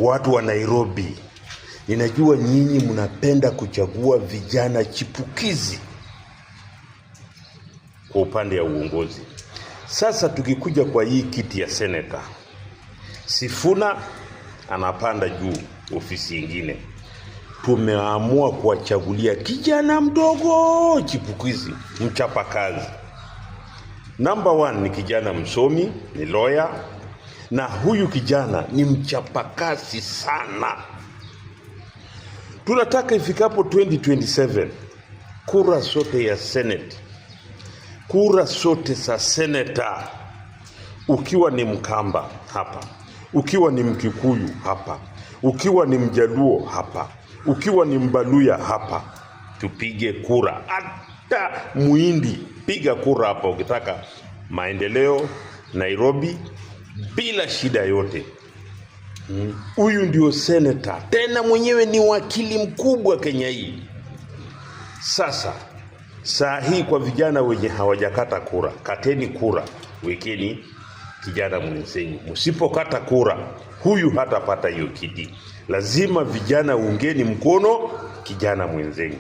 watu wa Nairobi, ninajua nyinyi mnapenda kuchagua vijana chipukizi kwa upande ya uongozi. Sasa tukikuja kwa hii kiti ya seneta, Sifuna anapanda juu ofisi nyingine. Tumeamua kuwachagulia kijana mdogo chipukizi, mchapa kazi. Number 1 ni kijana msomi, ni lawyer, na huyu kijana ni mchapakazi sana. Tunataka ifikapo 2027 kura sote ya Senate, kura sote za senator, ukiwa ni Mkamba hapa, ukiwa ni Mkikuyu hapa, ukiwa ni Mjaluo hapa, ukiwa ni Mbaluya hapa, tupige kura. Hata Muhindi piga kura hapa ukitaka maendeleo Nairobi bila shida yote. Huyu ndio senator, tena mwenyewe ni wakili mkubwa Kenya hii. Sasa saa hii kwa vijana wenye hawajakata kura, kateni kura, wekeni kijana mwenzenyu. Msipokata kura, huyu hatapata hiyo kiti. Lazima vijana ungeni mkono kijana mwenzenyu.